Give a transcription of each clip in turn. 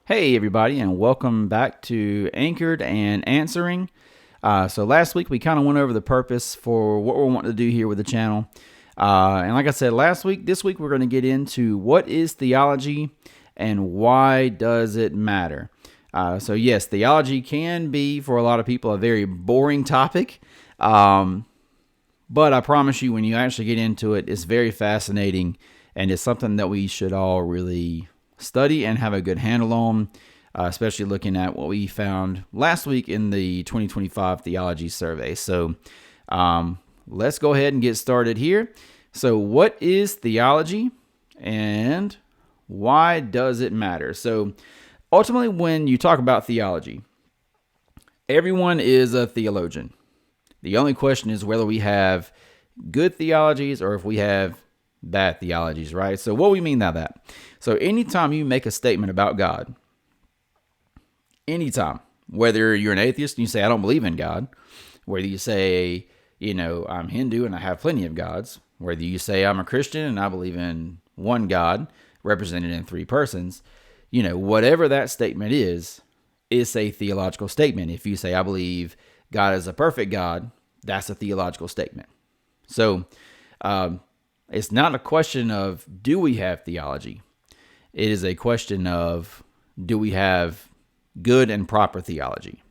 Hey everybody, and welcome back to Anchored and Answering. So last week we kind of went over the purpose for what we're wanting to do here with the channel. And like I said last week, this week we're going to get into what is theology and why does it matter. So yes, theology can be for a lot of people a very boring topic. But I promise you, when you actually get into it, it's very fascinating, and it's something that we should all really study and have a good handle on, especially looking at what we found last week in the 2025 Theology survey. So let's go ahead and get started here. So what is theology and why does it matter? So ultimately, when you talk about theology, everyone is a theologian. The only question is whether we have good theologies or if we have bad theologies, right? So what do we mean by that? So anytime you make a statement about God, anytime, whether you're an atheist and you say, I don't believe in God, whether you say, I'm Hindu and I have plenty of gods, whether you say I'm a Christian and I believe in one God represented in three persons, whatever that statement is a theological statement. If you say, I believe God is a perfect God, that's a theological statement. So it's not a question of do we have theology. It is a question of do we have good and proper theology.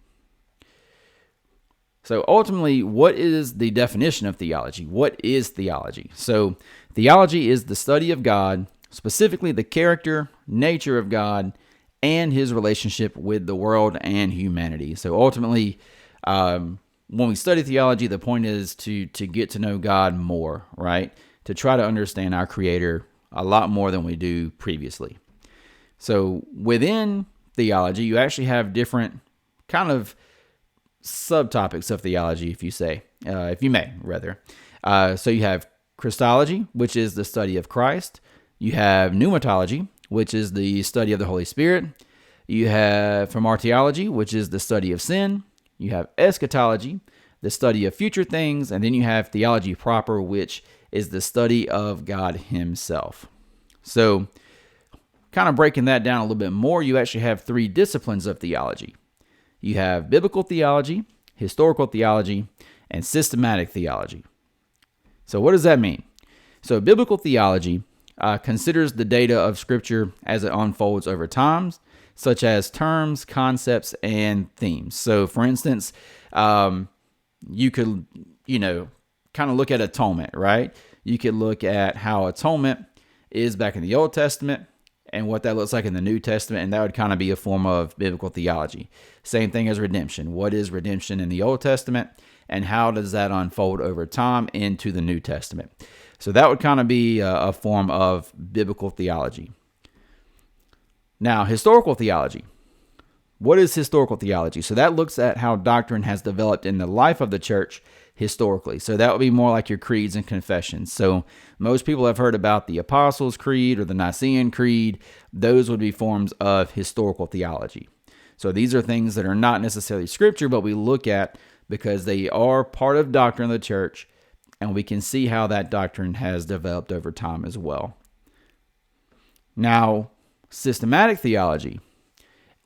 So ultimately, what is the definition of theology? What is theology? So theology is the study of God, specifically the character, nature of God, and his relationship with the world and humanity. So ultimately, when we study theology, the point is to get to know God more, right? To try to understand our Creator a lot more than we do previously. So within theology, you actually have different kind of subtopics of theology, if you may, rather. So you have Christology, which is the study of Christ. You have Pneumatology, which is the study of the Holy Spirit. You have Hamartiology, which is the study of sin. You have Eschatology, the study of future things. And then you have theology proper, which is the study of God himself. So kind of breaking that down a little bit more, you actually have three disciplines of theology. You have biblical theology, historical theology, and systematic theology. So what does that mean? So biblical theology considers the data of Scripture as it unfolds over time, such as terms, concepts, and themes. So for instance, you could, kind of look at atonement, right? You could look at how atonement is back in the Old Testament and what that looks like in the New Testament, and that would kind of be a form of biblical theology. Same thing as redemption. What is redemption in the Old Testament, and how does that unfold over time into the New Testament? So that would kind of be a form of biblical theology. Now, historical theology. What is historical theology? So that looks at how doctrine has developed in the life of the church historically. So that would be more like your creeds and confessions. So most people have heard about the Apostles' Creed or the Nicene Creed. Those would be forms of historical theology. So these are things that are not necessarily scripture, but we look at because they are part of doctrine of the church, and we can see how that doctrine has developed over time as well. Now, systematic theology.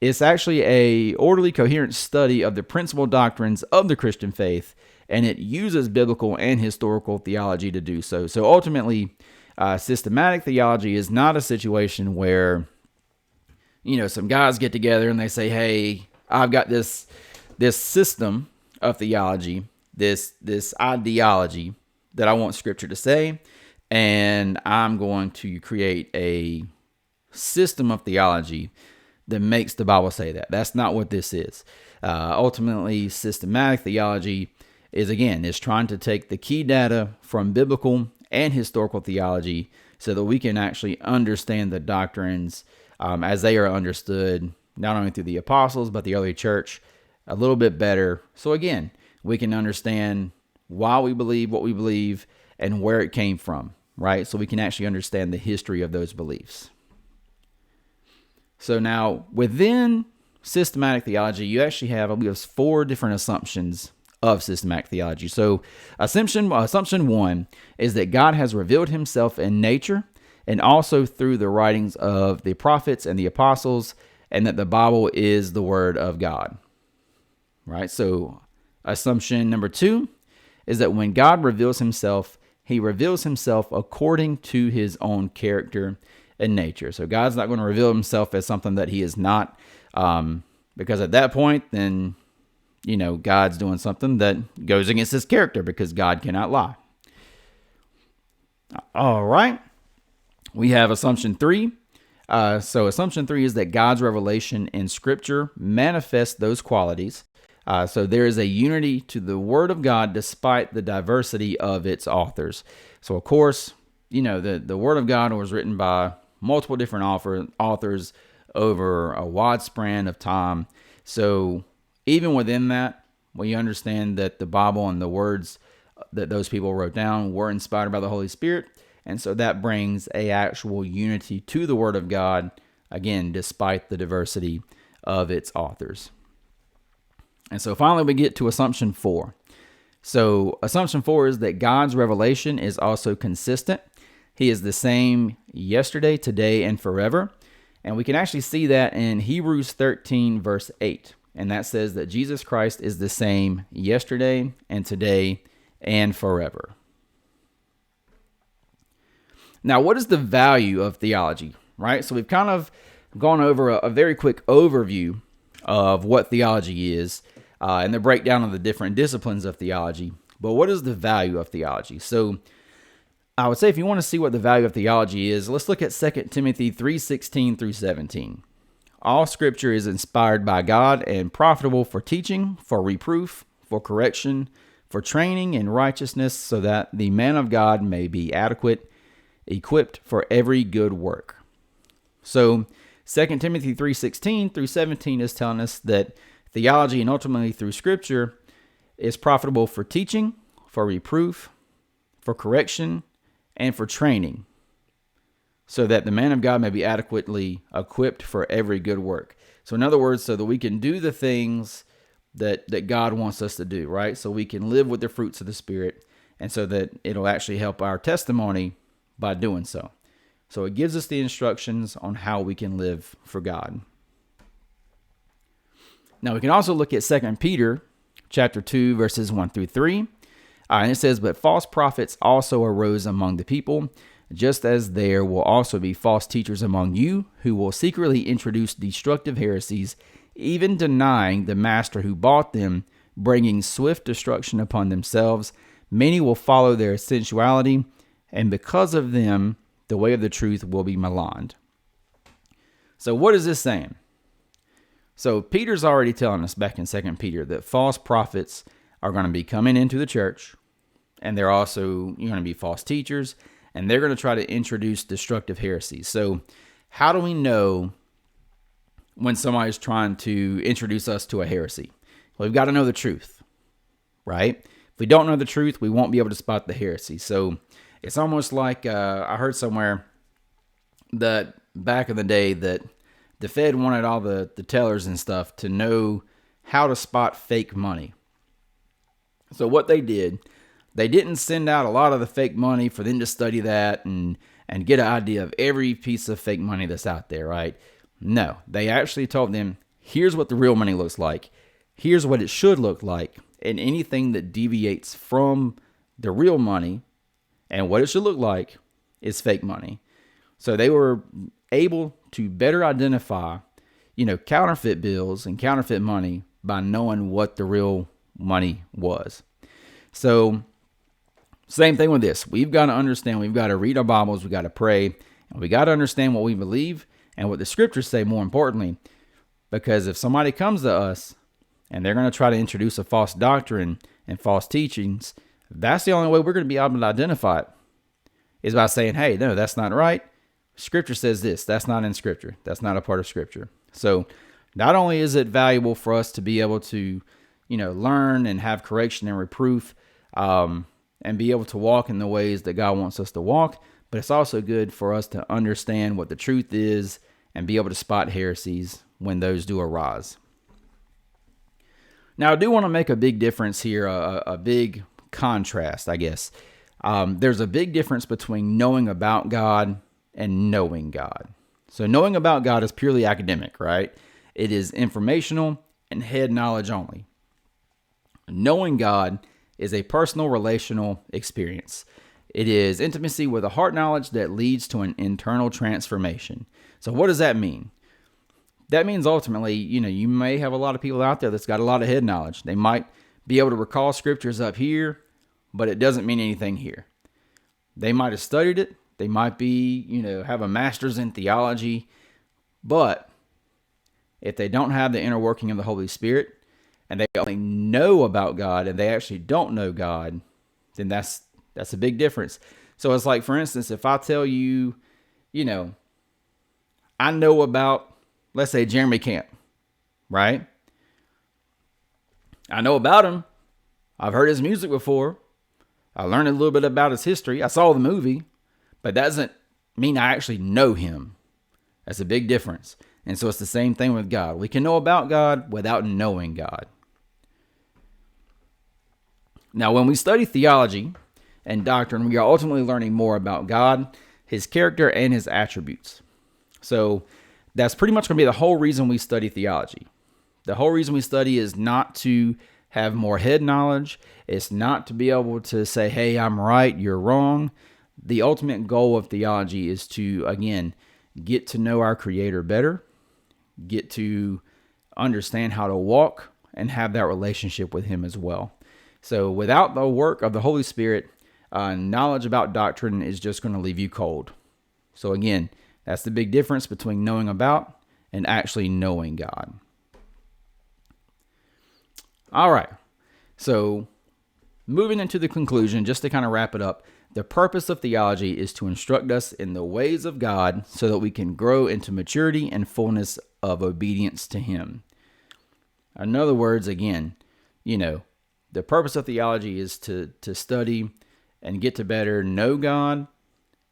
It's actually a orderly, coherent study of the principal doctrines of the Christian faith, and it uses biblical and historical theology to do so. So ultimately, systematic theology is not a situation where, some guys get together and they say, hey, I've got this system of theology, this ideology that I want Scripture to say, and I'm going to create a system of theology that makes the Bible say that. That's not what this is. Ultimately, systematic theology is trying to take the key data from biblical and historical theology so that we can actually understand the doctrines as they are understood, not only through the apostles, but the early church a little bit better. So again, we can understand why we believe what we believe and where it came from, right? So we can actually understand the history of those beliefs. So now, within systematic theology, you actually have, I believe, 4 different assumptions of systematic theology. So assumption 1 is that God has revealed himself in nature and also through the writings of the prophets and the apostles and that the Bible is the Word of God. Right? So assumption number 2 is that when God reveals himself, he reveals himself according to his own character and nature. So God's not going to reveal himself as something that he is not, because at that point, then, God's doing something that goes against his character, because God cannot lie. All right. We have assumption 3. So assumption 3 is that God's revelation in Scripture manifests those qualities. So there is a unity to the Word of God despite the diversity of its authors. So, of course, the Word of God was written by multiple different authors over a wide span of time. So even within that, we understand that the Bible and the words that those people wrote down were inspired by the Holy Spirit. And so that brings a actual unity to the Word of God, again, despite the diversity of its authors. And so finally, we get to assumption 4. So assumption 4 is that God's revelation is also consistent. He is the same yesterday, today, and forever. And we can actually see that in Hebrews 13, verse 8. And that says that Jesus Christ is the same yesterday and today and forever. Now, what is the value of theology, right? So we've kind of gone over a very quick overview of what theology is, and the breakdown of the different disciplines of theology. But what is the value of theology? So I would say if you want to see what the value of theology is, let's look at 2 Timothy 3:16 through 17. All Scripture is inspired by God and profitable for teaching, for reproof, for correction, for training in righteousness, so that the man of God may be adequate, equipped for every good work. So 2 Timothy 3:16 through 17 is telling us that theology, and ultimately through Scripture, is profitable for teaching, for reproof, for correction, and for training, so that the man of God may be adequately equipped for every good work. So in other words, so that we can do the things that God wants us to do, right? So we can live with the fruits of the Spirit, and so that it'll actually help our testimony by doing so. So it gives us the instructions on how we can live for God. Now we can also look at 2 Peter chapter 2, verses 1 through 3. And it says, "But false prophets also arose among the people, just as there will also be false teachers among you, who will secretly introduce destructive heresies, even denying the master who bought them, bringing swift destruction upon themselves. Many will follow their sensuality, and because of them, the way of the truth will be maligned." So what is this saying? So Peter's already telling us back in 2 Peter that false prophets are going to be coming into the church, and they're also going to be false teachers, and they're going to try to introduce destructive heresies. So how do we know when somebody's trying to introduce us to a heresy? Well, we've got to know the truth, right? If we don't know the truth, we won't be able to spot the heresy. So it's almost like I heard somewhere that back in the day that the Fed wanted all the tellers and stuff to know how to spot fake money. So what they did, they didn't send out a lot of the fake money for them to study that and get an idea of every piece of fake money that's out there, right? No, they actually told them, here's what the real money looks like. Here's what it should look like. And anything that deviates from the real money and what it should look like is fake money. So they were able to better identify, counterfeit bills and counterfeit money by knowing what the real money was. So same thing with this. We've got to understand, we've got to read our Bibles, we've got to pray, and we got to understand what we believe and what the Scriptures say, more importantly, because if somebody comes to us and they're going to try to introduce a false doctrine and false teachings, that's the only way we're going to be able to identify it, is by saying, hey, no, that's not right. Scripture says this. That's not in Scripture. That's not a part of Scripture. So not only is it valuable for us to be able to, learn and have correction and reproof, and be able to walk in the ways that God wants us to walk, but it's also good for us to understand what the truth is and be able to spot heresies when those do arise. Now, I do want to make a big difference here, a big contrast, I guess. There's a big difference between knowing about God and knowing God. So knowing about God is purely academic, right? It is informational and head knowledge only. Knowing God is a personal relational experience. It is intimacy with a heart knowledge that leads to an internal transformation. So what does that mean? That means ultimately, you may have a lot of people out there that's got a lot of head knowledge. They might be able to recall scriptures up here, but it doesn't mean anything here. They might have studied it. They might be, have a master's in theology, but if they don't have the inner working of the Holy Spirit and they only know about God and they actually don't know God, then that's a big difference. So it's like, for instance, if I tell you, I know about, let's say, Jeremy Camp, right? I know about him. I've heard his music before. I learned a little bit about his history. I saw the movie, but that doesn't mean I actually know him. That's a big difference. And so it's the same thing with God. We can know about God without knowing God. Now, when we study theology and doctrine, we are ultimately learning more about God, his character, and his attributes. So that's pretty much going to be the whole reason we study theology. The whole reason we study is not to have more head knowledge. It's not to be able to say, hey, I'm right, you're wrong. The ultimate goal of theology is to, again, get to know our Creator better, get to understand how to walk, and have that relationship with him as well. So without the work of the Holy Spirit, knowledge about doctrine is just going to leave you cold. So again, that's the big difference between knowing about and actually knowing God. All right. So moving into the conclusion, just to kind of wrap it up, the purpose of theology is to instruct us in the ways of God so that we can grow into maturity and fullness of obedience to him. In other words, again, the purpose of theology is to study and get to better know God,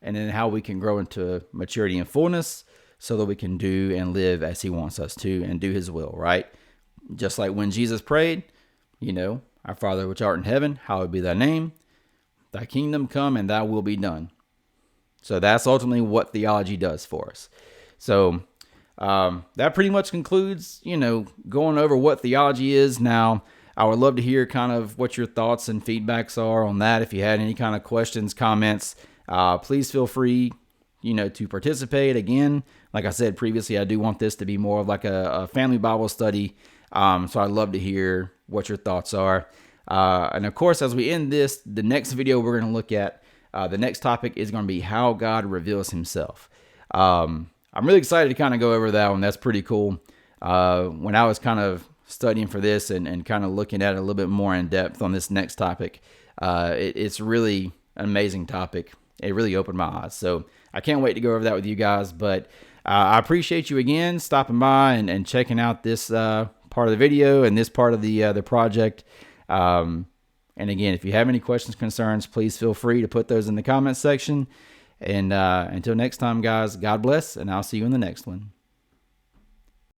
and then how we can grow into maturity and fullness so that we can do and live as he wants us to and do his will, right? Just like when Jesus prayed, our Father which art in heaven, hallowed be thy name, thy kingdom come and thy will be done. So that's ultimately what theology does for us. So that pretty much concludes, going over what theology is. Now, I would love to hear kind of what your thoughts and feedbacks are on that. If you had any kind of questions, comments, please feel free, to participate. Again, like I said previously, I do want this to be more of like a family Bible study. So I'd love to hear what your thoughts are. And of course, as we end this, the next video we're going to look at, the next topic is going to be how God reveals himself. I'm really excited to kind of go over that one. That's pretty cool. When I was kind of studying for this and kind of looking at it a little bit more in depth on this next topic, it's really an amazing topic. It really opened my eyes. So I can't wait to go over that with you guys. But I appreciate you again stopping by and checking out this part of the video and this part of the project. And again, if you have any questions, concerns, please feel free to put those in the comments section. And until next time, guys, God bless, and I'll see you in the next one.